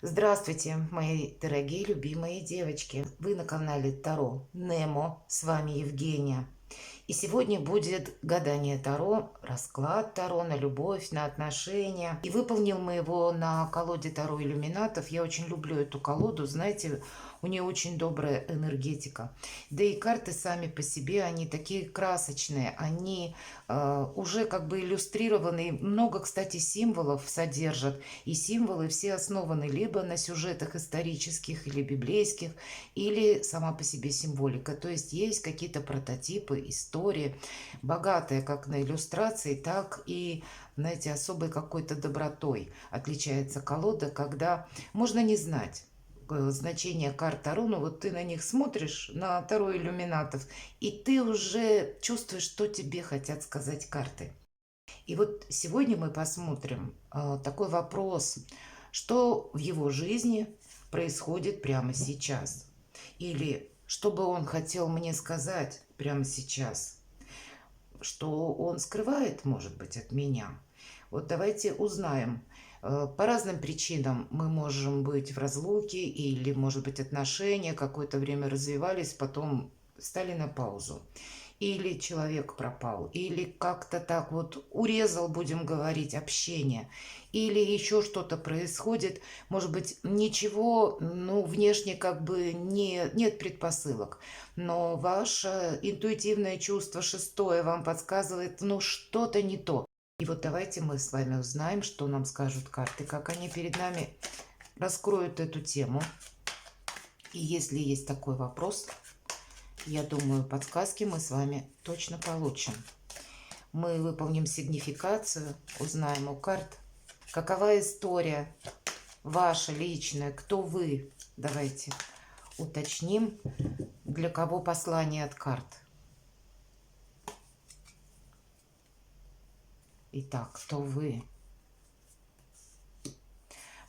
Здравствуйте, мои дорогие любимые девочки! Вы на канале Таро Немо, с вами Евгения. И сегодня будет гадание Таро, расклад Таро на любовь, на отношения. И выполнил мы его на колоде Таро Иллюминатов. Я очень люблю эту колоду, знаете, у нее очень добрая энергетика. Да и карты сами по себе, они такие красочные, они уже как бы иллюстрированы. Много, кстати, символов содержат. И символы все основаны либо на сюжетах исторических или библейских, или сама по себе символика. То есть есть какие-то прототипы, истории, богатые как на иллюстрации, так и, знаете, особой какой-то добротой отличается колода, когда можно не знать значение карт Таро, но вот ты на них смотришь, на Таро иллюминатов, и ты уже чувствуешь, что тебе хотят сказать карты. И вот сегодня мы посмотрим такой вопрос, что в его жизни происходит прямо сейчас. Или что бы он хотел мне сказать прямо сейчас, что он скрывает, может быть, от меня. Вот давайте узнаем. По разным причинам мы можем быть в разлуке, или, может быть, отношения какое-то время развивались, потом стали на паузу. Или человек пропал, или как-то так вот урезал, будем говорить, общение, или еще что-то происходит, может быть, ничего, ну, внешне как бы нет предпосылок, но ваше интуитивное чувство шестое вам подсказывает, ну, что-то не то. И вот давайте мы с вами узнаем, что нам скажут карты, как они перед нами раскроют эту тему. И если есть такой вопрос, я думаю, подсказки мы с вами точно получим. Мы выполним сигнификацию, узнаем у карт, какова история ваша личная, кто вы. Давайте уточним, для кого послание от карт. Итак, кто вы?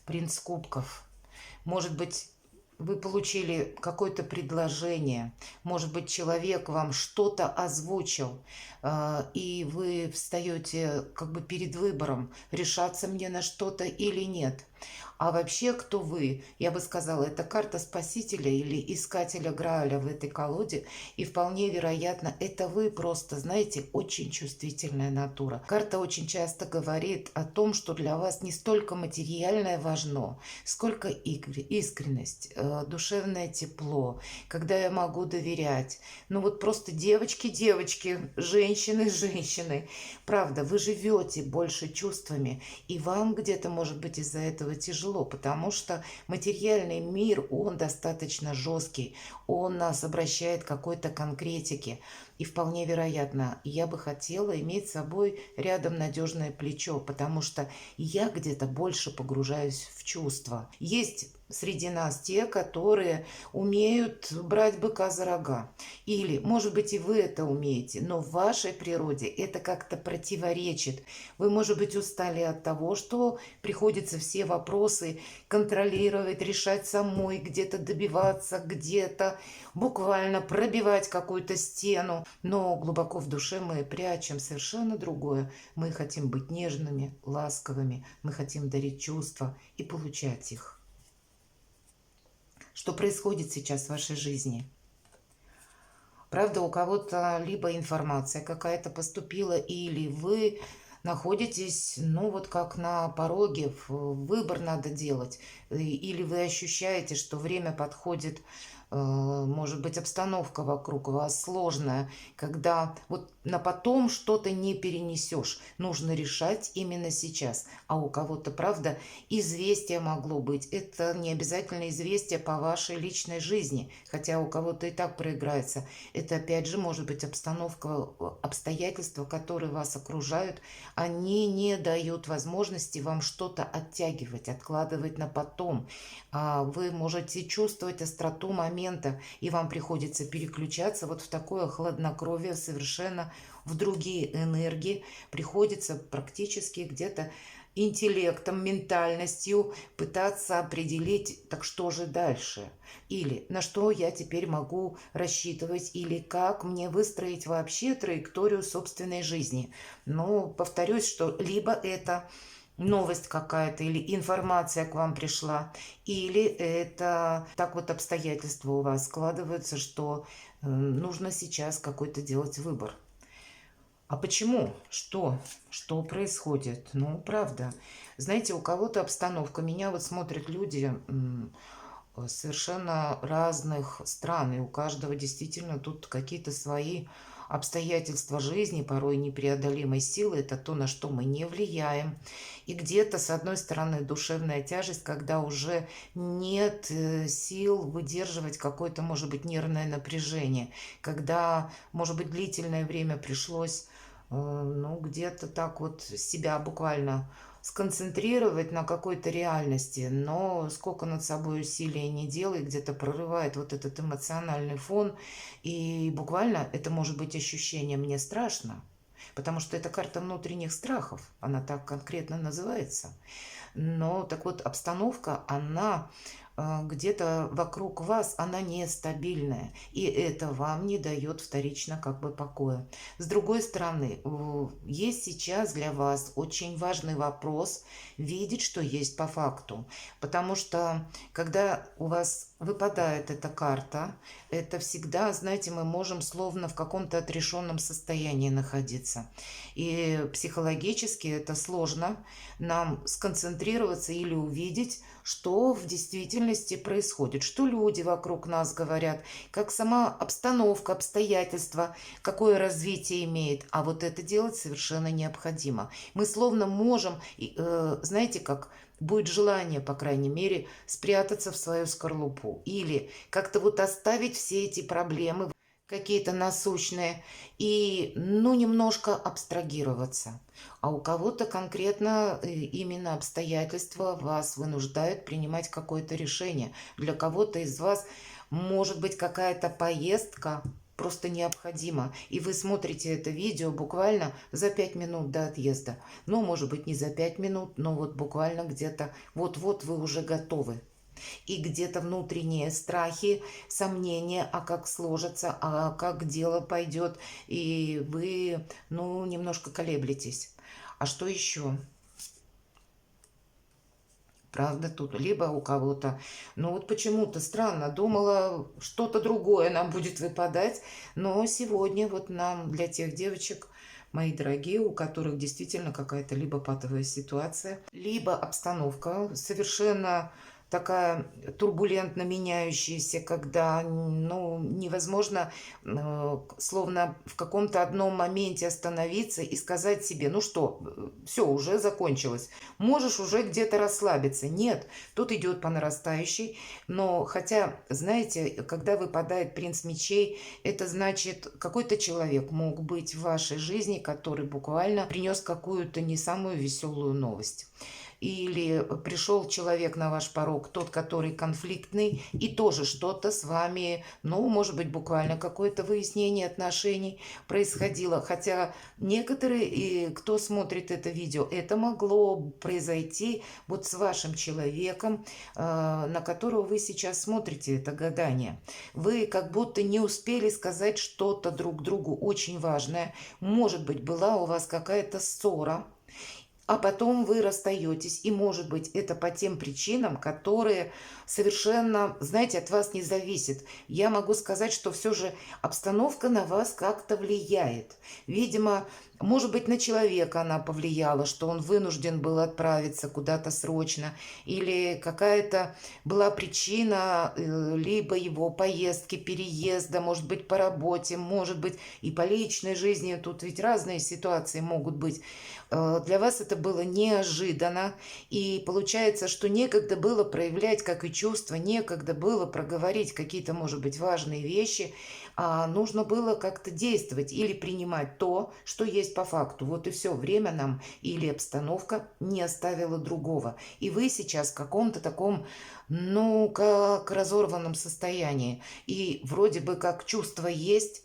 Принц кубков. Может быть, вы получили какое-то предложение, может быть, человек вам что-то озвучил, и вы встаете как бы перед выбором, решаться мне на что-то или нет. А вообще, кто вы? Я бы сказала, это карта спасителя или искателя Грааля в этой колоде, и вполне вероятно, это вы просто, знаете, очень чувствительная натура. Карта очень часто говорит о том, что для вас не столько материальное важно, сколько искренность, душевное тепло, когда я могу доверять. Ну вот просто девочки, женщины. Правда, вы живете больше чувствами, и вам где-то, может быть, из-за этого тяжело, потому что материальный мир, он достаточно жесткий, он нас обращает к какой-то конкретике. И вполне вероятно, я бы хотела иметь с собой рядом надежное плечо, потому что я где-то больше погружаюсь в чувства. Есть среди нас те, которые умеют брать быка за рога. Или, может быть, и вы это умеете, но в вашей природе это как-то противоречит. Вы, может быть, устали от того, что приходится все вопросы контролировать, решать самой, где-то добиваться, где-то буквально пробивать какую-то стену. Но глубоко в душе мы прячем совершенно другое. Мы хотим быть нежными, ласковыми, мы хотим дарить чувства и получать их. Что происходит сейчас в вашей жизни? Правда, у кого-то либо информация какая-то поступила, или вы находитесь, ну вот как на пороге, выбор надо делать, или вы ощущаете, что время подходит, может быть, обстановка вокруг вас сложная, когда вот на потом что-то не перенесешь, нужно решать именно сейчас. А у кого-то, правда, известие могло быть. Это не обязательно известие по вашей личной жизни, хотя у кого-то и так проиграется. Это, опять же, может быть обстановка, обстоятельства, которые вас окружают, они не дают возможности вам что-то оттягивать, откладывать на потом. Вы можете чувствовать остроту момента, и вам приходится переключаться вот в такое хладнокровие совершенно, в другие энергии. Приходится практически где-то интеллектом, ментальностью пытаться определить, так что же дальше, или на что я теперь могу рассчитывать, или как мне выстроить вообще траекторию собственной жизни. Но повторюсь, что либо это новость какая-то или информация к вам пришла, или это так вот обстоятельства у вас складываются, что нужно сейчас какой-то делать выбор. А почему? Что? Что происходит? Ну, правда. Знаете, у кого-то обстановка. Меня вот смотрят люди совершенно разных стран, и у каждого действительно тут какие-то свои обстоятельства жизни, порой непреодолимой силы. Это то, на что мы не влияем. И где-то, с одной стороны, душевная тяжесть, когда уже нет сил выдерживать какое-то, может быть, нервное напряжение, когда, может быть, длительное время пришлось ну, где-то так вот себя буквально сконцентрировать на какой-то реальности, но сколько над собой усилий не делай, где-то прорывает вот этот эмоциональный фон, и буквально это может быть ощущение «мне страшно», потому что это карта внутренних страхов, она так конкретно называется. Но так вот обстановка, она где-то вокруг вас, она нестабильная, и это вам не дает вторично как бы покоя. С другой стороны, есть сейчас для вас очень важный вопрос видеть, что есть по факту, потому что когда у вас выпадает эта карта, это всегда, знаете, мы можем словно в каком-то отрешенном состоянии находиться, и психологически это сложно нам сконцентрироваться или увидеть, что в действительности происходит, что люди вокруг нас говорят, как сама обстановка, обстоятельства, какое развитие имеет. А вот это делать совершенно необходимо. Мы словно можем, знаете, как будет желание, по крайней мере, спрятаться в свою скорлупу или как-то вот оставить все эти проблемы какие-то насущные и, ну, немножко абстрагироваться. А у кого-то конкретно именно обстоятельства вас вынуждают принимать какое-то решение. Для кого-то из вас может быть какая-то поездка просто необходима. И вы смотрите это видео буквально за 5 минут до отъезда. Ну, может быть, не за 5 минут, но вот буквально где-то вот-вот вы уже готовы. И где-то внутренние страхи, сомнения, а как сложится, а как дело пойдет, и вы, ну, немножко колеблетесь. А что еще? Правда, тут либо у кого-то, ну вот почему-то странно, думала, что-то другое нам будет выпадать, но сегодня вот нам, для тех девочек, мои дорогие, у которых действительно какая-то либо патовая ситуация, либо обстановка совершенно такая турбулентно меняющаяся, когда, ну, невозможно словно в каком-то одном моменте остановиться и сказать себе, ну что, все, уже закончилось, можешь уже где-то расслабиться. Нет, тут идет по нарастающей, но хотя, знаете, когда выпадает принц мечей, это значит, какой-то человек мог быть в вашей жизни, который буквально принес какую-то не самую веселую новость. Или пришел человек на ваш порог, тот, который конфликтный, и тоже что-то с вами, ну, может быть, буквально какое-то выяснение отношений происходило. Хотя некоторые, кто смотрит это видео, это могло произойти вот с вашим человеком, на которого вы сейчас смотрите это гадание. Вы как будто не успели сказать что-то друг другу очень важное. Может быть, была у вас какая-то ссора, а потом вы расстаетесь. И, может быть, это по тем причинам, которые совершенно, знаете, от вас не зависят. Я могу сказать, что все же обстановка на вас как-то влияет. Видимо, может быть, на человека она повлияла, что он вынужден был отправиться куда-то срочно, или какая-то была причина, либо его поездки, переезда, может быть, по работе, может быть, и по личной жизни. Тут ведь разные ситуации могут быть. Для вас это было неожиданно, и получается, что некогда было проявлять, как и чувства, некогда было проговорить какие-то, может быть, важные вещи, а нужно было как-то действовать или принимать то, что есть по факту. Вот и все, время нам или обстановка не оставила другого. И вы сейчас в каком-то таком, ну, как разорванном состоянии. И вроде бы как чувство есть,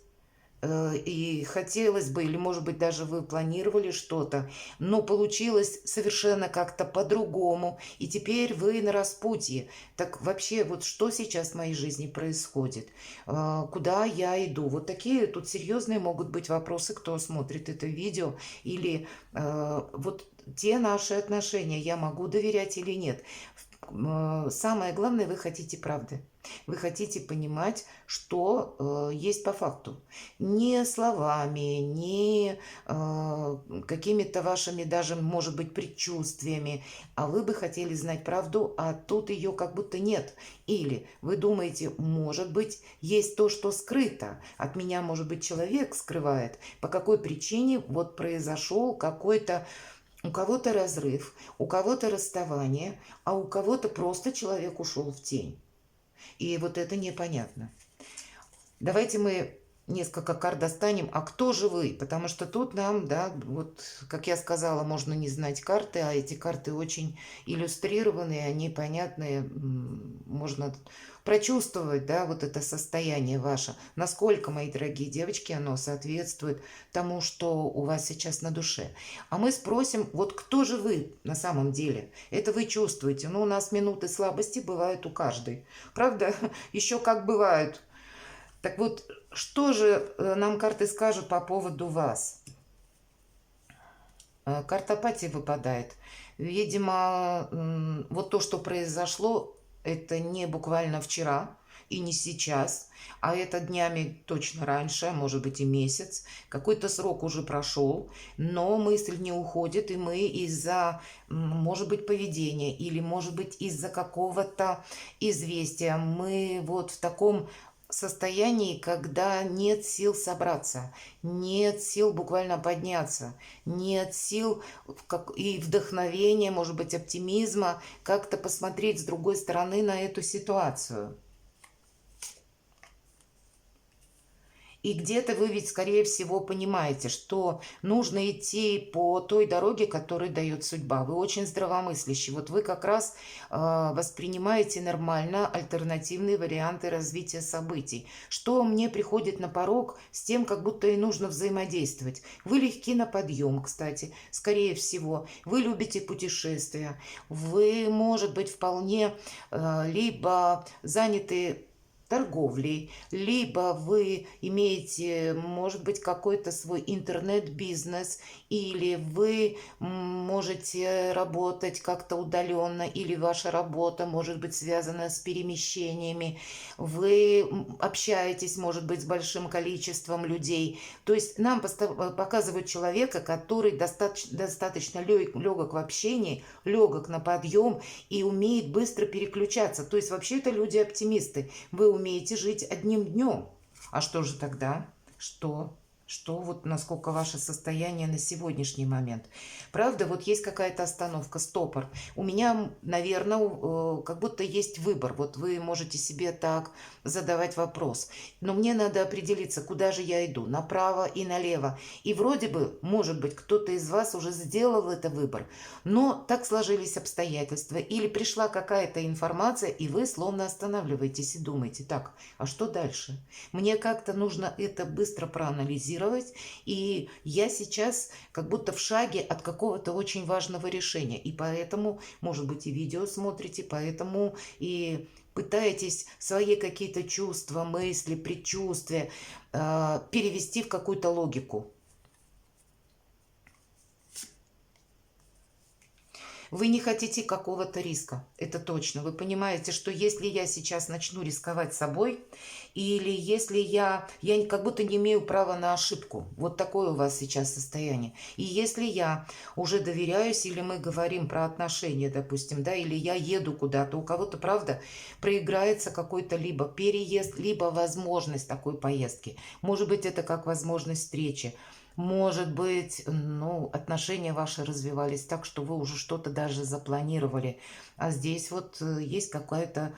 и хотелось бы, или, может быть, даже вы планировали что-то, но получилось совершенно как-то по-другому, и теперь вы на распутье. Так вообще, вот что сейчас в моей жизни происходит? Куда я иду? Вот такие тут серьезные могут быть вопросы, кто смотрит это видео, или вот те наши отношения я могу доверять или нет. Самое главное, вы хотите правды. Вы хотите понимать, что есть по факту. Не словами, не какими-то вашими даже, может быть, предчувствиями, а вы бы хотели знать правду, а тут ее как будто нет. Или вы думаете, может быть, есть то, что скрыто. От меня, может быть, человек скрывает. По какой причине вот произошел какой-то у кого-то разрыв, у кого-то расставание, а у кого-то просто человек ушел в тень. И вот это непонятно. Давайте мы несколько карт достанем. А кто же вы? Потому что тут нам, да, вот, как я сказала, можно не знать карты, а эти карты очень иллюстрированные, они понятные, можно прочувствовать, да, вот это состояние ваше. Насколько, мои дорогие девочки, оно соответствует тому, что у вас сейчас на душе. А мы спросим, вот кто же вы на самом деле? Это вы чувствуете. Ну, у нас минуты слабости бывают у каждой. Правда? Еще как бывают. Так вот, что же нам карты скажут по поводу вас? Карта апатии выпадает. Видимо, вот то, что произошло, это не буквально вчера и не сейчас, а это днями точно раньше, а может быть и месяц. Какой-то срок уже прошел, но мысль не уходит, и мы из-за, может быть, поведения или, может быть, из-за какого-то известия, мы вот в таком состоянии, когда нет сил собраться, нет сил буквально подняться, нет сил и вдохновения, может быть, оптимизма, как-то посмотреть с другой стороны на эту ситуацию. И где-то вы ведь, скорее всего, понимаете, что нужно идти по той дороге, которую дает судьба. Вы очень здравомыслящий. Вот вы как раз воспринимаете нормально альтернативные варианты развития событий. Что мне приходит на порог, с тем как будто и нужно взаимодействовать. Вы легки на подъем, кстати, скорее всего. Вы любите путешествия. Вы, может быть, вполне либо заняты торговлей, либо вы имеете, может быть, какой-то свой интернет-бизнес, или вы можете работать как-то удаленно, или ваша работа может быть связана с перемещениями, вы общаетесь, может быть, с большим количеством людей. То есть нам показывают человека, который достаточно легок в общении, легок на подъем и умеет быстро переключаться. То есть вообще это люди-оптимисты. Вы умеете жить одним днем. А что же тогда? Что? Что вот насколько ваше состояние на сегодняшний момент? Правда, вот есть какая-то остановка, стопор. У меня, наверное, как будто есть выбор. Вот вы можете себе так задавать вопрос. Но мне надо определиться, куда же я иду, направо и налево. И вроде бы, может быть, кто-то из вас уже сделал этот выбор. Но так сложились обстоятельства. Или пришла какая-то информация, и вы словно останавливаетесь и думаете, так, а что дальше? Мне как-то нужно это быстро проанализировать. И я сейчас как будто в шаге от какого-то очень важного решения. И поэтому, может быть, и видео смотрите, поэтому и пытаетесь свои какие-то чувства, мысли, предчувствия перевести в какую-то логику. Вы не хотите какого-то риска, это точно. Вы понимаете, что если я сейчас начну рисковать собой, или если я как будто не имею права на ошибку. Вот такое у вас сейчас состояние. И если я уже доверяюсь, или мы говорим про отношения, допустим, да, или я еду куда-то, у кого-то, правда, проиграется какой-то либо переезд, либо возможность такой поездки. Может быть, это как возможность встречи. Может быть, ну, отношения ваши развивались так, что вы уже что-то даже запланировали. А здесь вот есть какая-то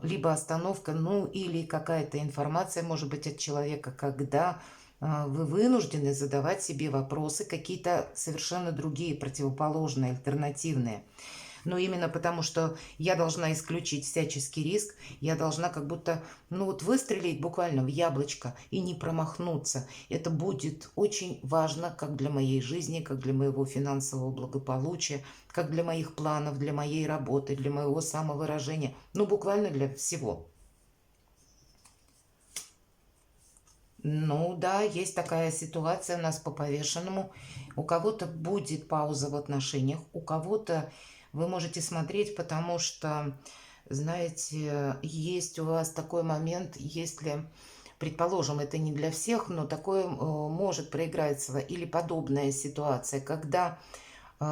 либо остановка, ну, или какая-то информация, может быть, от человека, когда вы вынуждены задавать себе вопросы, какие-то совершенно другие, противоположные, альтернативные. Но именно потому, что я должна исключить всяческий риск, я должна как будто, ну вот выстрелить буквально в яблочко и не промахнуться. Это будет очень важно как для моей жизни, как для моего финансового благополучия, как для моих планов, для моей работы, для моего самовыражения. Ну буквально для всего. Ну да, есть такая ситуация у нас по повешенному. У кого-то будет пауза в отношениях, у кого-то вы можете смотреть, потому что, знаете, есть у вас такой момент, если, предположим, это не для всех, но такое может проиграться или подобная ситуация, когда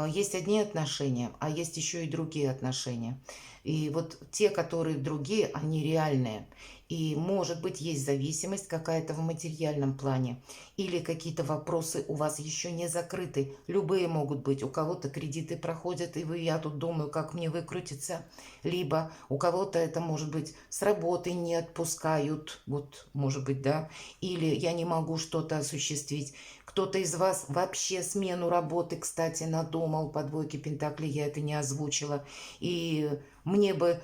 есть одни отношения, а есть еще и другие отношения. И вот те, которые другие, они реальные. И, может быть, есть зависимость какая-то в материальном плане. Или какие-то вопросы у вас еще не закрыты. Любые могут быть. У кого-то кредиты проходят, и вы, я тут думаю, как мне выкрутиться. Либо у кого-то это, может быть, с работы не отпускают. Вот, может быть, да. Или я не могу что-то осуществить. Кто-то из вас вообще смену работы, кстати, надумал по двойке пентаклей, я это не озвучила. И мне бы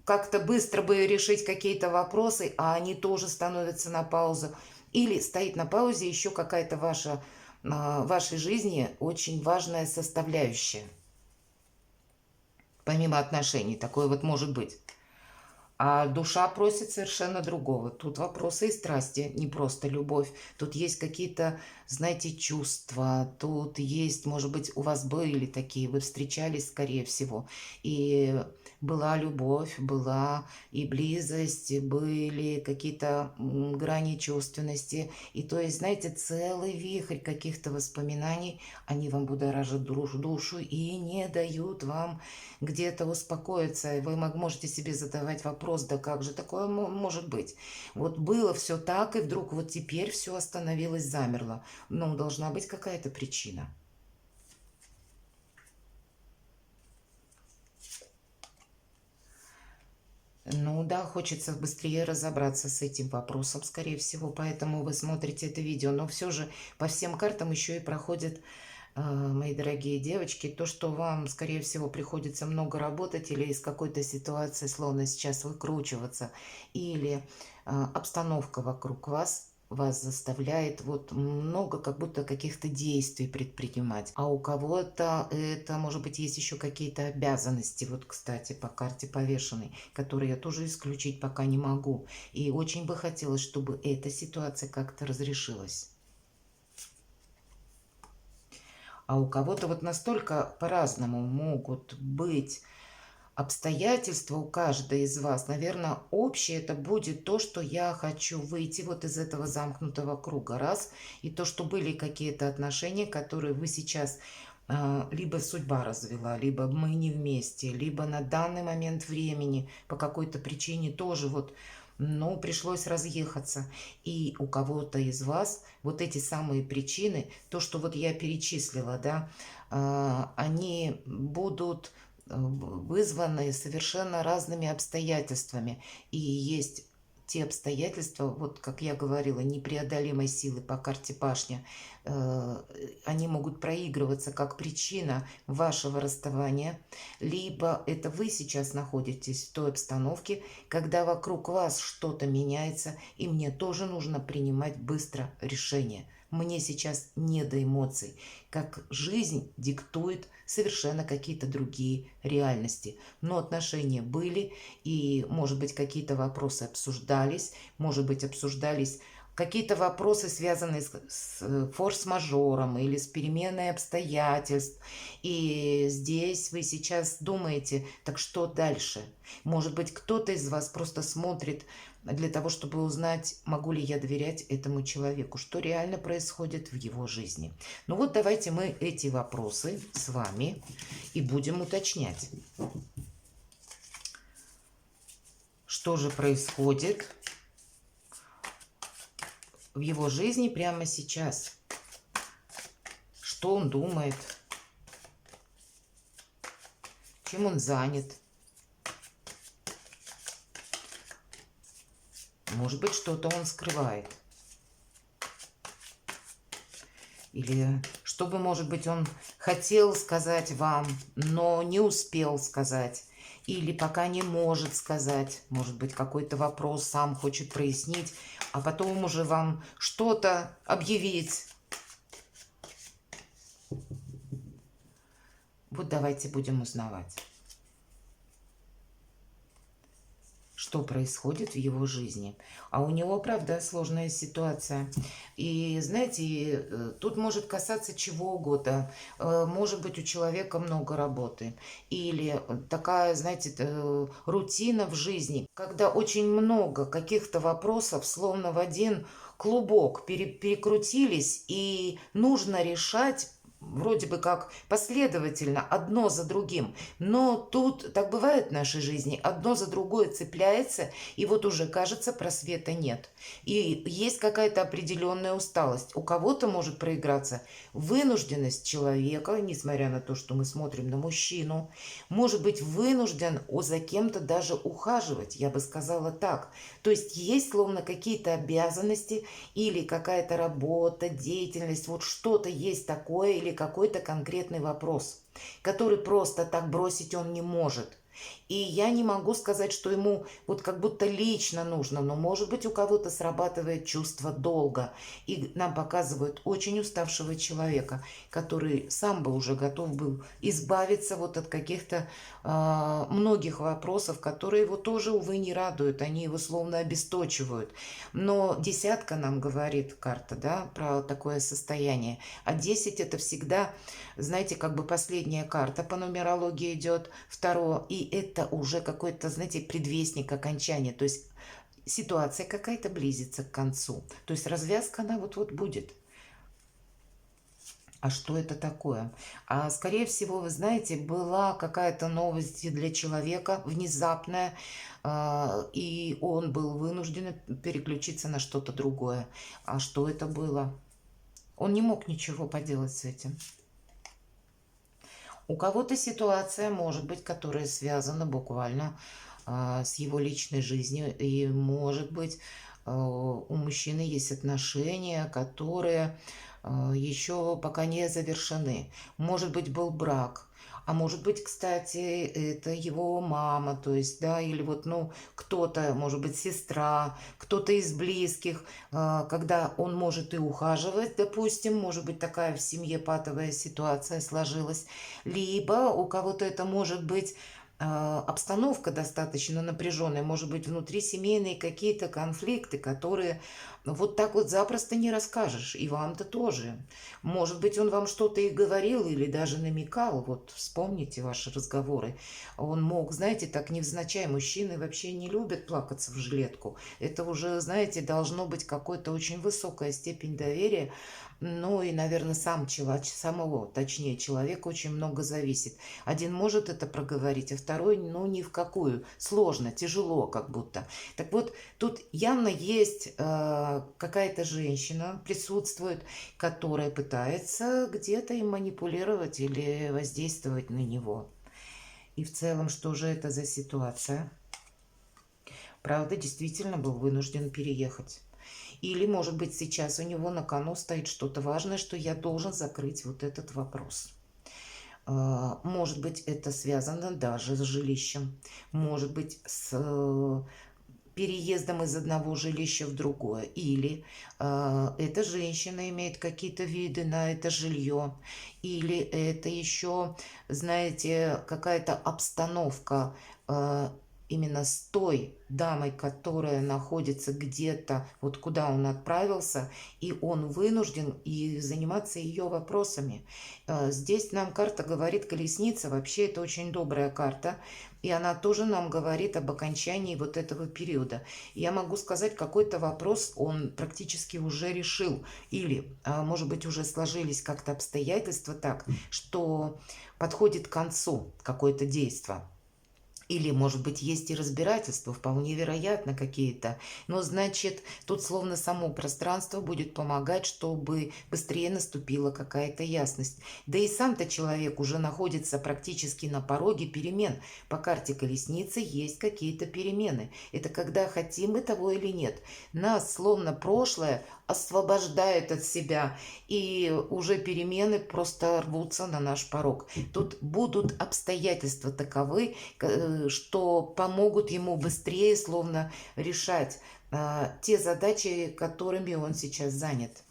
как-то быстро бы решить какие-то вопросы, а они тоже становятся на паузу. Или стоит на паузе еще какая-то вашей жизни очень важная составляющая. Помимо отношений, такое вот может быть. А душа просит совершенно другого. Тут вопросы и страсти, не просто любовь. Тут есть какие-то, знаете, чувства. Тут есть, может быть, у вас были такие, вы встречались, скорее всего. И была любовь, была и близость, и были какие-то грани чувственности. И то есть, знаете, целый вихрь каких-то воспоминаний, они вам будоражат душу и не дают вам где-то успокоиться, и вы можете себе задавать вопрос, да как же такое может быть? Вот было все так, и вдруг вот теперь все остановилось, замерло. Ну, должна быть какая-то причина. Ну да, хочется быстрее разобраться с этим вопросом, скорее всего, поэтому вы смотрите это видео. Но все же по всем картам еще и проходит, мои дорогие девочки, то, что вам, скорее всего, приходится много работать или из какой-то ситуации словно сейчас выкручиваться, или обстановка вокруг вас заставляет вот много как будто каких-то действий предпринимать. А у кого-то это, может быть, есть еще какие-то обязанности, вот, кстати, по карте повешенной, которые я тоже исключить пока не могу. И очень бы хотелось, чтобы эта ситуация как-то разрешилась. А у кого-то вот настолько по-разному могут быть обстоятельства у каждой из вас. Наверное, общее это будет то, что я хочу выйти вот из этого замкнутого круга, раз. И то, что были какие-то отношения, которые вы сейчас либо судьба развела, либо мы не вместе, либо на данный момент времени по какой-то причине тоже вот, ну, пришлось разъехаться. И у кого-то из вас вот эти самые причины, то, что вот я перечислила, да, они будут вызваны совершенно разными обстоятельствами. И есть те обстоятельства, вот как я говорила, непреодолимой силы по карте башня, они могут проигрываться как причина вашего расставания, либо это вы сейчас находитесь в той обстановке, когда вокруг вас что-то меняется, и мне тоже нужно принимать быстро решение. Мне сейчас не до эмоций, как жизнь диктует совершенно какие-то другие реальности. Но отношения были, и, может быть, какие-то вопросы обсуждались, может быть, обсуждались какие-то вопросы, связанные с форс-мажором или с переменой обстоятельств. И здесь вы сейчас думаете, так что дальше? Может быть, кто-то из вас просто смотрит для того, чтобы узнать, могу ли я доверять этому человеку, что реально происходит в его жизни. Ну вот давайте мы эти вопросы с вами и будем уточнять. Что же происходит в его жизни прямо сейчас? Что он думает? Чем он занят? Может быть, что-то он скрывает. Или что бы, может быть, он хотел сказать вам, но не успел сказать. Или пока не может сказать. Может быть, какой-то вопрос сам хочет прояснить, а потом уже вам что-то объявить. Вот давайте будем узнавать. что происходит в его жизни. А у него, правда, сложная ситуация. И, знаете, тут может касаться чего угодно. Может быть, у человека много работы. Или такая, знаете, рутина в жизни, когда очень много каких-то вопросов, словно в один клубок перекрутились, и нужно решать вроде бы как последовательно, одно за другим. Но тут так бывает в нашей жизни, одно за другое цепляется, и вот уже кажется, просвета нет. И есть какая-то определенная усталость. У кого-то может проиграться вынужденность человека, несмотря на то, что мы смотрим на мужчину, может быть вынужден за кем-то даже ухаживать, я бы сказала так. То есть словно какие-то обязанности или какая-то работа, деятельность, вот что-то есть такое или какой-то конкретный вопрос, который просто так бросить он не может. И я не могу сказать, что ему вот как будто лично нужно, но может быть у кого-то срабатывает чувство долга. И нам показывают очень уставшего человека, который сам бы уже готов был избавиться вот от каких-то многих вопросов, которые его тоже, увы, не радуют, они его словно обесточивают. Но десятка нам говорит карта, да, про такое состояние. А 10 это всегда, знаете, как бы последняя карта по нумерологии идет, второе, и это уже какой-то, знаете, предвестник окончания, то есть ситуация какая-то близится к концу, то есть развязка она вот-вот будет. А что это такое? Скорее всего, вы знаете, была какая-то новость для человека внезапная, и он был вынужден переключиться на что-то другое. А что это было? Он не мог ничего поделать с этим. У кого-то ситуация может быть, которая связана буквально с его личной жизнью. И может быть, у мужчины есть отношения, которые еще пока не завершены. Может быть, был брак. А может быть, кстати, это его мама, то есть, да, или вот, ну, кто-то, может быть, сестра, кто-то из близких, когда он может и ухаживать, допустим, может быть, такая в семье патовая ситуация сложилась, либо у кого-то это может быть обстановка достаточно напряженная, может быть, внутрисемейные какие-то конфликты, которые вот так вот запросто не расскажешь, и вам-то тоже. Может быть, он вам что-то и говорил, или даже намекал, вот вспомните ваши разговоры. Он мог, знаете, так невзначай, мужчины вообще не любят плакаться в жилетку. Это уже, знаете, должно быть какой-то очень высокая степень доверия. Ну и, наверное, самого, точнее, человека очень много зависит. Один может это проговорить, а второй, ну, ни в какую. Сложно, тяжело как будто. Так вот, тут явно есть какая-то женщина, присутствует, которая пытается где-то им манипулировать или воздействовать на него. И в целом, что же это за ситуация? Правда, действительно был вынужден переехать. Или, может быть, сейчас у него на кону стоит что-то важное, что я должен закрыть вот этот вопрос. Может быть, это связано даже с жилищем. Может быть, с переездом из одного жилища в другое. Или эта женщина имеет какие-то виды на это жилье. Или это еще, знаете, какая-то обстановка именно с той дамой, которая находится где-то, вот куда он отправился, и он вынужден и заниматься ее вопросами. Здесь нам карта говорит колесница, вообще это очень добрая карта, и она тоже нам говорит об окончании вот этого периода. Я могу сказать, какой-то вопрос он практически уже решил, или, может быть, уже сложились как-то обстоятельства так, что подходит к концу какое-то действие. Или, может быть, есть и разбирательства, вполне вероятно, какие-то. Но, значит, тут словно само пространство будет помогать, чтобы быстрее наступила какая-то ясность. Да и сам-то человек уже находится практически на пороге перемен. По карте колесницы есть какие-то перемены. Это когда хотим мы того или нет. Нас словно прошлое освобождает от себя, и уже перемены просто рвутся на наш порог. Тут будут обстоятельства таковы, что помогут ему быстрее словно решать те задачи, которыми он сейчас занят.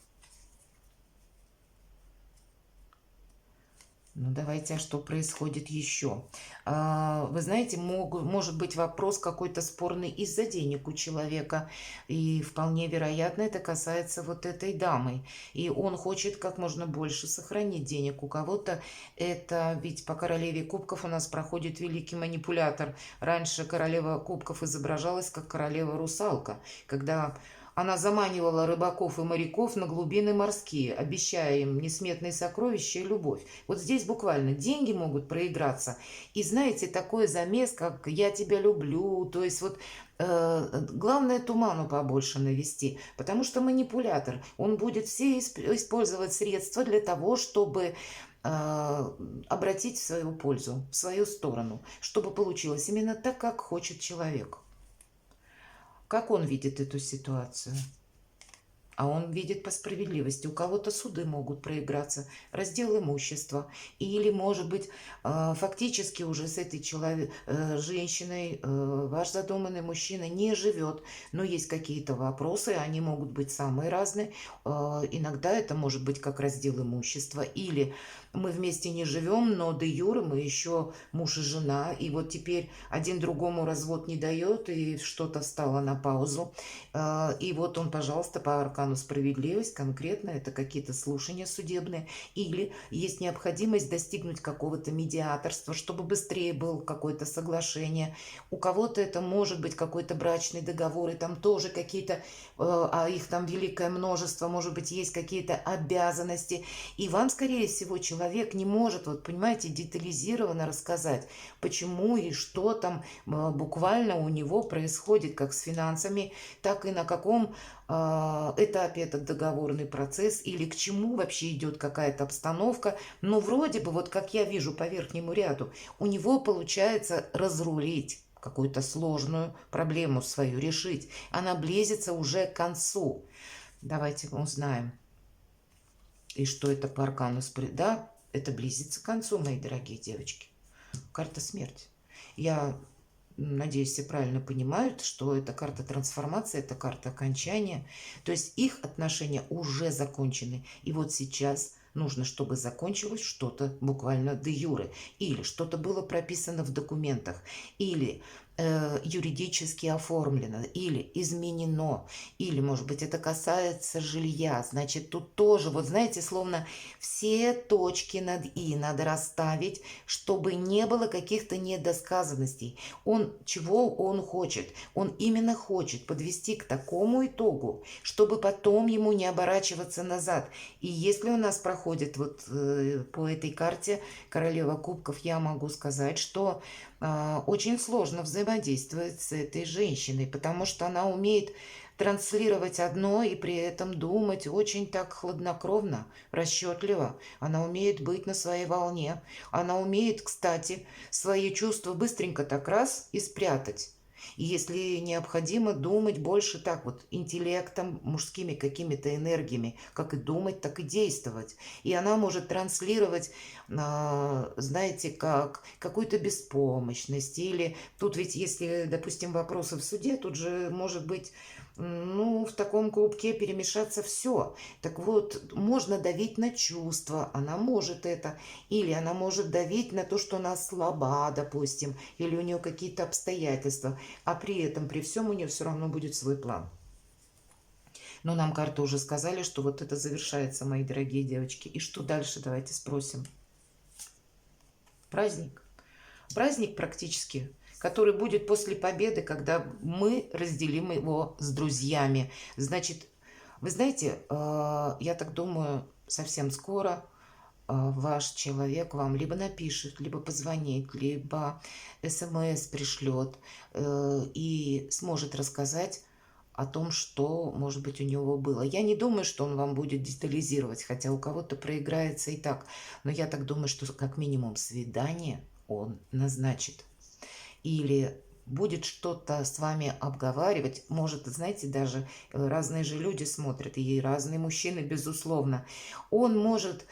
Ну, давайте, а что происходит еще? Вы знаете, может быть вопрос какой-то спорный из-за денег у человека. И вполне вероятно, это касается вот этой дамы. И он хочет как можно больше сохранить денег. У кого-то это, ведь по королеве кубков у нас проходит великий манипулятор. Раньше королева кубков изображалась как королева-русалка, когда она заманивала рыбаков и моряков на глубины морские, обещая им несметные сокровища и любовь. Вот здесь буквально деньги могут проиграться. И знаете, такой замес, как «я тебя люблю», то есть вот главное туману побольше навести, потому что манипулятор, он будет все использовать средства для того, чтобы обратить в свою пользу, в свою сторону, чтобы получилось именно так, как хочет человек. Как он видит эту ситуацию? А он видит по справедливости. У кого-то суды могут проиграться, раздел имущества. Или, может быть, фактически уже с этой женщиной ваш задуманный мужчина не живет. Но есть какие-то вопросы, они могут быть самые разные. Иногда это может быть как раздел имущества. Или мы вместе не живем, но де юре мы еще муж и жена. И вот теперь один другому развод не дает, и что-то встало на паузу. И вот он, пожалуйста, по аркану справедливость, конкретно это какие-то слушания судебные, или есть необходимость достигнуть какого-то медиаторства, чтобы быстрее было какое-то соглашение. У кого-то это может быть какой-то брачный договор, и там тоже какие-то, а их там великое множество, может быть, есть какие-то обязанности. И вам, скорее всего, человек не может, вот понимаете, детализированно рассказать, почему и что там буквально у него происходит, как с финансами, так и на каком этапе этот договорный процесс, или к чему вообще идет какая-то обстановка. Но вроде бы, вот как я вижу по верхнему ряду, у него получается разрулить какую-то сложную проблему свою, решить. Она близится уже к концу. Давайте узнаем. И что это по аркану? Да, это близится к концу, мои дорогие девочки. Карта смерти. Я надеюсь, все правильно понимают, что это карта трансформации, это карта окончания. То есть их отношения уже закончены. И вот сейчас нужно, чтобы закончилось что-то буквально де юре. Или что-то было прописано в документах. Или юридически оформлено, или изменено, или, может быть, это касается жилья. Значит, тут тоже, вот знаете, словно все точки над «и» надо расставить, чтобы не было каких-то недосказанностей. Чего он хочет? Он именно хочет подвести к такому итогу, чтобы потом ему не оборачиваться назад. И если у нас проходит вот по этой карте королева кубков, я могу сказать, что очень сложно взаимодействовать с этой женщиной, потому что она умеет транслировать одно и при этом думать очень так хладнокровно, расчетливо. Она умеет быть на своей волне. Она умеет, кстати, свои чувства быстренько так раз и спрятать. И если необходимо думать больше так вот интеллектом, мужскими какими-то энергиями, как и думать, так и действовать. И она может транслировать, знаете, как какую-то беспомощность. Или тут ведь, если, допустим, вопросы в суде, тут же может быть, ну, в таком клубке перемешаться все. Так вот, можно давить на чувства, она может это. Или она может давить на то, что она слаба, допустим, или у нее какие-то обстоятельства. А при этом, при всем у нее все равно будет свой план. Но нам карты уже сказали, что вот это завершается, мои дорогие девочки. И что дальше? Давайте спросим. Праздник. Праздник практически, который будет после победы, когда мы разделим его с друзьями. Значит, вы знаете, я так думаю, совсем скоро ваш человек вам либо напишет, либо позвонит, либо смс пришлет и сможет рассказать о том, что, может быть, у него было. Я не думаю, что он вам будет детализировать, хотя у кого-то проиграется и так. Но я так думаю, что как минимум свидание он назначит. Или будет что-то с вами обговаривать. Может, знаете, даже разные же люди смотрят, и разные мужчины, безусловно. Он может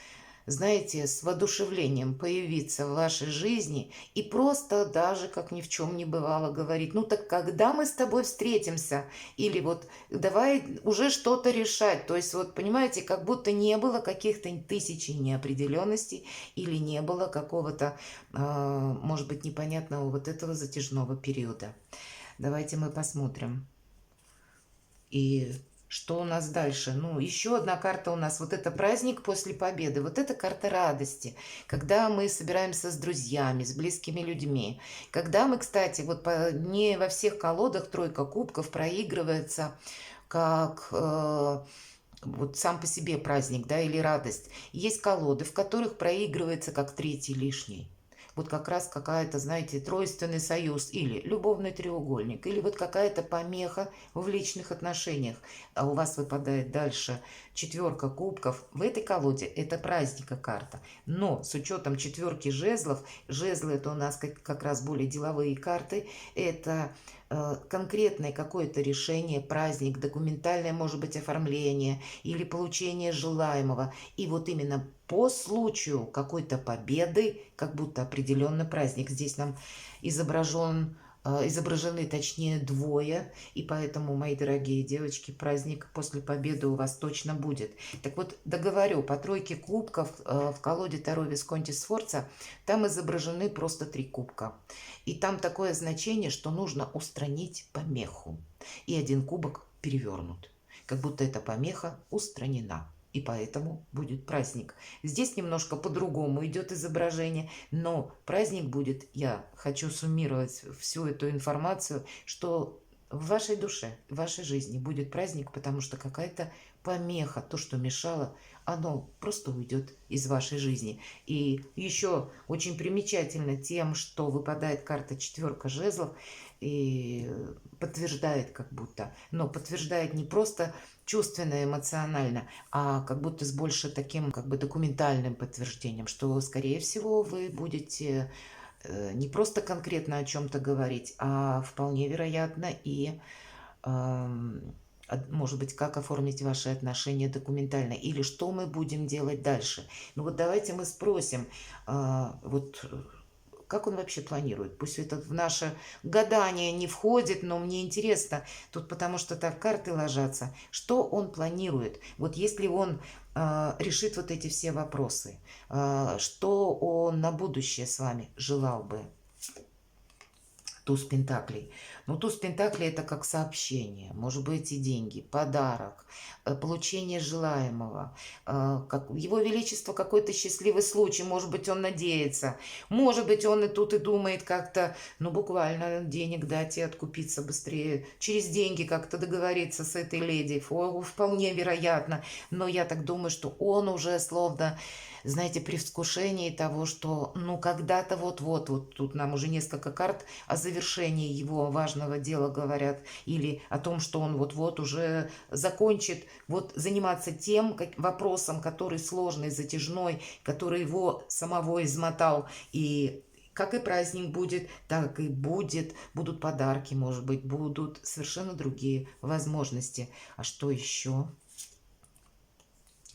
знаете, с воодушевлением появиться в вашей жизни и просто даже как ни в чем не бывало говорить, ну так когда мы с тобой встретимся? Или вот давай уже что-то решать. То есть вот понимаете, как будто не было каких-то тысячи неопределенностей или не было какого-то, может быть, непонятного вот этого затяжного периода. Давайте мы посмотрим. И что у нас дальше? Ну, еще одна карта у нас. Вот это праздник после победы. Вот это карта радости. Когда мы собираемся с друзьями, с близкими людьми. Когда мы, кстати, вот не во всех колодах тройка кубков проигрывается как вот сам по себе праздник, да, или радость. Есть колоды, в которых проигрывается как третий лишний. Вот как раз какая-то, знаете, тройственный союз или любовный треугольник, или вот какая-то помеха в личных отношениях. А у вас выпадает дальше четверка кубков. В этой колоде это праздника карта. Но с учетом четверки жезлов, жезлы это у нас как раз более деловые карты, это конкретное какое-то решение, праздник, документальное, может быть, оформление или получение желаемого. И вот именно по случаю какой-то победы, как будто определенный праздник. Здесь нам изображены, точнее, двое, и поэтому, мои дорогие девочки, праздник после победы у вас точно будет. Так вот, договорю, по тройке кубков в колоде Таро Висконти Сфорца там изображены просто 3 кубка. И там такое значение, что нужно устранить помеху. И 1 кубок перевернут, как будто эта помеха устранена. И поэтому будет праздник. Здесь немножко по-другому идет изображение, но праздник будет, я хочу суммировать всю эту информацию, что в вашей душе, в вашей жизни будет праздник, потому что какая-то помеха, то, что мешало, оно просто уйдет из вашей жизни. И еще очень примечательно тем, что выпадает карта четверка жезлов и подтверждает как будто, но подтверждает не просто чувственно, эмоционально, а как будто с больше таким как бы документальным подтверждением, что, скорее всего, вы будете не просто конкретно о чем-то говорить, а вполне вероятно и, может быть, как оформить ваши отношения документально, или что мы будем делать дальше. Ну вот давайте мы спросим, вот как он вообще планирует? Пусть это в наше гадание не входит, но мне интересно, тут потому что так карты ложатся, что он планирует? Вот если он решит вот эти все вопросы, что он на будущее с вами желал бы? Туз Пентаклей. Ну, туз Пентаклей это как сообщение, может быть и деньги, подарок, получение желаемого, как его величество какой-то счастливый случай, может быть он надеется, может быть он и тут и думает как-то, ну буквально денег дать и откупиться быстрее, через деньги как-то договориться с этой леди, вполне вероятно, но я так думаю, что он уже словно, знаете, при вкушении того, что ну когда-то вот тут нам уже несколько карт о завершении его важного дела говорят, или о том, что он вот-вот уже закончит вот заниматься тем вопросом, который сложный, затяжной, который его самого измотал, и как и праздник будет, так и будут подарки, может быть, будут совершенно другие возможности. А что еще?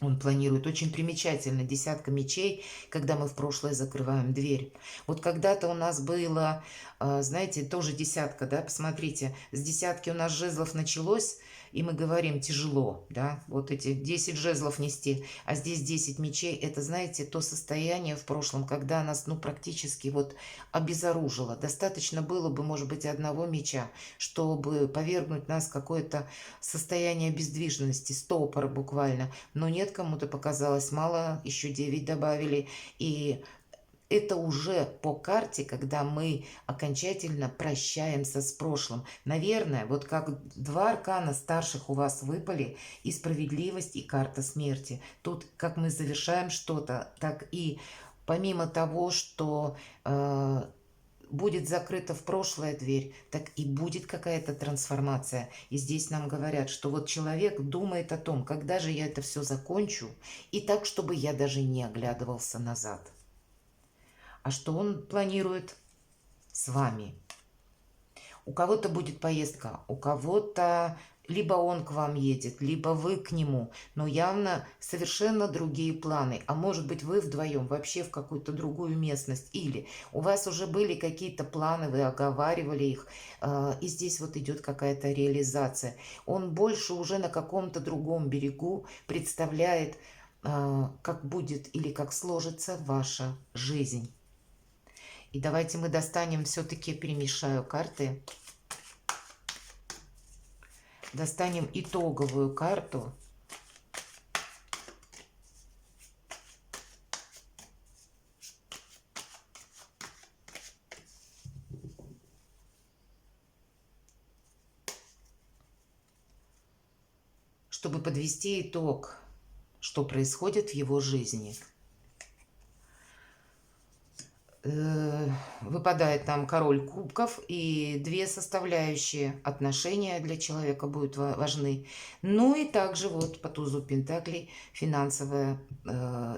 Он планирует очень примечательно десятка мечей, когда мы в прошлое закрываем дверь. Вот когда-то у нас было, знаете, тоже десятка, да, посмотрите, с десятки у нас жезлов началось, и мы говорим тяжело, да, вот эти 10 жезлов нести, а здесь 10 мечей, это, знаете, то состояние в прошлом, когда нас, ну, практически вот обезоружило. Достаточно было бы, может быть, одного меча, чтобы повергнуть нас в какое-то состояние бездвижности, стопора буквально, но нет, кому-то показалось мало, еще 9 добавили, и это уже по карте, когда мы окончательно прощаемся с прошлым. Наверное, вот как 2 аркана старших у вас выпали, и справедливость, и карта смерти. Тут как мы завершаем что-то, так и помимо того, что будет закрыта в прошлое дверь, так и будет какая-то трансформация. И здесь нам говорят, что вот человек думает о том, когда же я это все закончу, и так, чтобы я даже не оглядывался назад. А что он планирует с вами? У кого-то будет поездка, у кого-то Либо он к вам едет, либо вы к нему, но явно совершенно другие планы. А может быть, вы вдвоем вообще в какую-то другую местность. Или у вас уже были какие-то планы, вы оговаривали их, и здесь вот идет какая-то реализация. Он больше уже на каком-то другом берегу представляет, как будет или как сложится ваша жизнь. И давайте мы достанем, все-таки перемешаю карты. Достанем итоговую карту. Чтобы подвести итог, что происходит в его жизни. Выпадает нам король кубков, и две составляющие отношения для человека будут важны. Ну и также вот по тузу пентаклей финансовая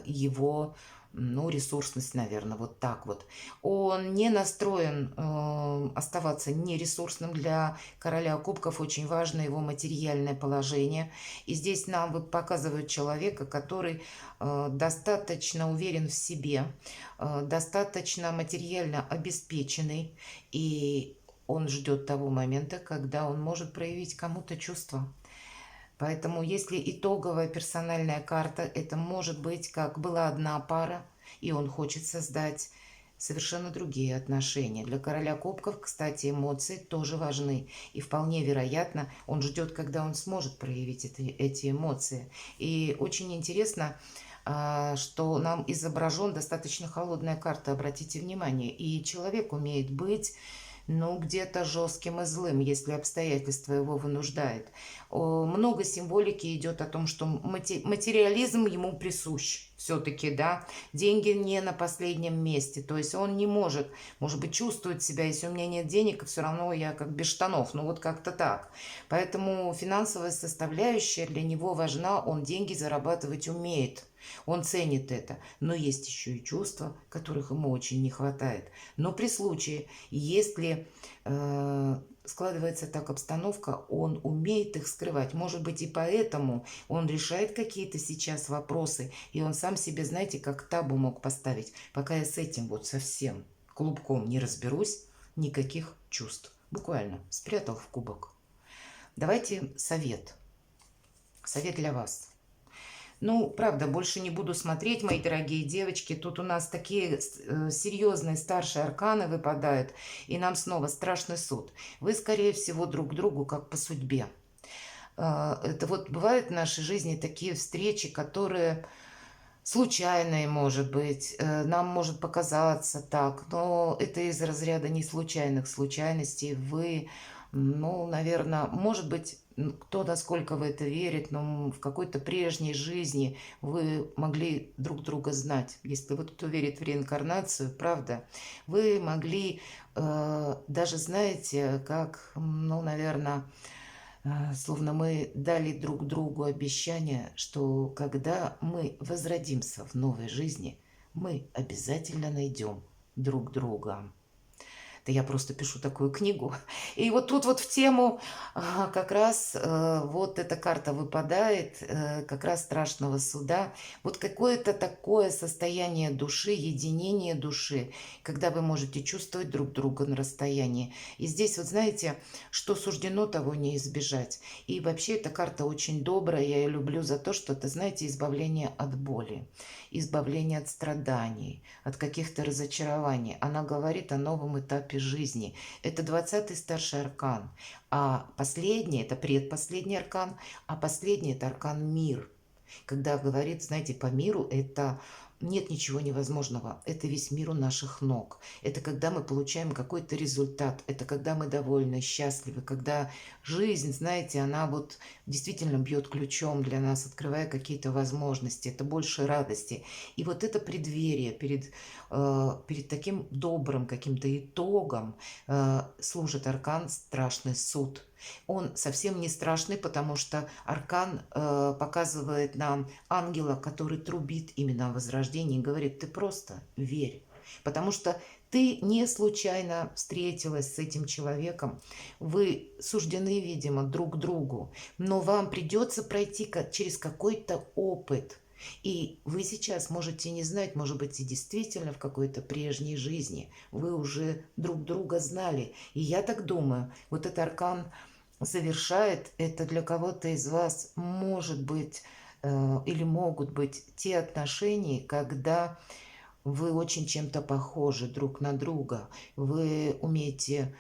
его, ну, ресурсность, наверное, вот так вот. Он не настроен оставаться нересурсным. Для короля кубков очень важно его материальное положение. И здесь нам показывают человека, который достаточно уверен в себе, достаточно материально обеспеченный, и он ждет того момента, когда он может проявить кому-то чувства. Поэтому если итоговая персональная карта, это может быть, как была одна пара, и он хочет создать совершенно другие отношения. Для короля кубков, кстати, эмоции тоже важны. И вполне вероятно, он ждет, когда он сможет проявить эти эмоции. И очень интересно, что нам изображен достаточно холодная карта, обратите внимание. И человек умеет быть, ну, где-то жестким и злым, если обстоятельства его вынуждают. Много символики идет о том, что материализм ему присущ все-таки, да. Деньги не на последнем месте, то есть он не может быть, чувствует себя, если у меня нет денег, все равно я как без штанов, ну вот как-то так. Поэтому финансовая составляющая для него важна, он деньги зарабатывать умеет. Он ценит это, но есть еще и чувства, которых ему очень не хватает. Но при случае, если складывается так обстановка, он умеет их скрывать. Может быть, и поэтому он решает какие-то сейчас вопросы, и он сам себе, знаете, как табу мог поставить. Пока я с этим вот совсем клубком не разберусь, никаких чувств. Буквально спрятал в кубок. Давайте совет. Совет для вас. Ну, правда, больше не буду смотреть, мои дорогие девочки. Тут у нас такие серьезные старшие арканы выпадают. И нам снова страшный суд. Вы, скорее всего, друг к другу как по судьбе. Это вот бывают в нашей жизни такие встречи, которые случайные, может быть. Нам может показаться так. Но это из разряда не случайных случайностей. Вы, ну, наверное, может быть... Кто насколько в это верит, но в какой-то прежней жизни вы могли друг друга знать. Если вот кто верит в реинкарнацию, правда, вы могли даже, знаете, как, ну, наверное, словно мы дали друг другу обещание, что когда мы возродимся в новой жизни, мы обязательно найдем друг друга. Это я просто пишу такую книгу. И вот тут вот в тему как раз вот эта карта выпадает, как раз страшного суда. Вот какое-то такое состояние души, единение души, когда вы можете чувствовать друг друга на расстоянии. И здесь вот знаете, что суждено, того не избежать. И вообще эта карта очень добрая, я ее люблю за то, что это, знаете, избавление от боли, избавление от страданий, от каких-то разочарований. Она говорит о новом этапе жизни. Это 20-й старший аркан. А последний, это предпоследний аркан, а последний это аркан мир. Когда говорит, знаете, по миру, это нет ничего невозможного. Это весь мир у наших ног. Это когда мы получаем какой-то результат. Это когда мы довольны, счастливы. Когда жизнь, знаете, она вот действительно бьет ключом для нас, открывая какие-то возможности. Это больше радости. И вот это преддверие перед таким добрым каким-то итогом служит аркан «Страшный суд». Он совсем не страшный, потому что аркан показывает нам ангела, который трубит именно о возрождении и говорит: ты просто верь. Потому что Ты не случайно встретилась с этим человеком, вы суждены, видимо, друг другу, но вам придется пройти через какой-то опыт. И вы сейчас можете не знать, может быть, и действительно в какой-то прежней жизни вы уже друг друга знали. И я так думаю, вот этот аркан завершает это для кого-то из вас, может быть, или могут быть те отношения, когда вы очень чем-то похожи друг на друга. Вы умеете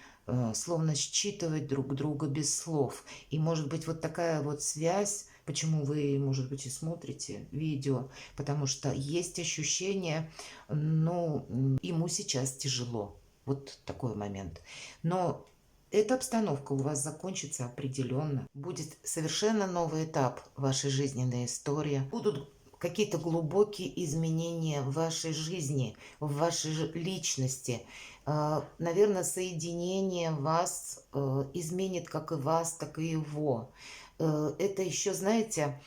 словно считывать друг друга без слов. И может быть вот такая вот связь, почему вы, может быть, и смотрите видео, потому что есть ощущение, ну, ему сейчас тяжело. Вот такой момент. Но эта обстановка у вас закончится определенно. Будет совершенно новый этап вашей жизненной истории. Будут какие-то глубокие изменения в вашей жизни, в вашей личности. Наверное, соединение вас изменит как и вас, так и его. Это еще, знаете,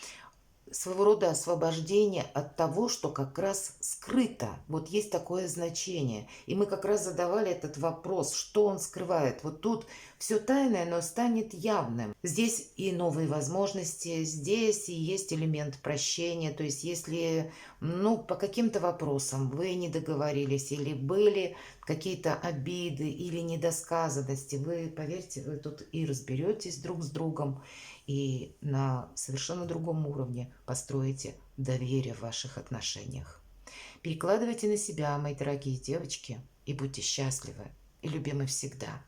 своего рода освобождение от того, что как раз скрыто. Вот есть такое значение. И мы как раз задавали этот вопрос, что он скрывает. Вот тут все тайное, но станет явным. Здесь и новые возможности, здесь и есть элемент прощения. То есть если, ну, по каким-то вопросам вы не договорились или были какие-то обиды или недосказанности, вы, поверьте, вы тут и разберетесь друг с другом, и на совершенно другом уровне построите доверие в ваших отношениях. Перекладывайте на себя, мои дорогие девочки, и будьте счастливы и любимы всегда.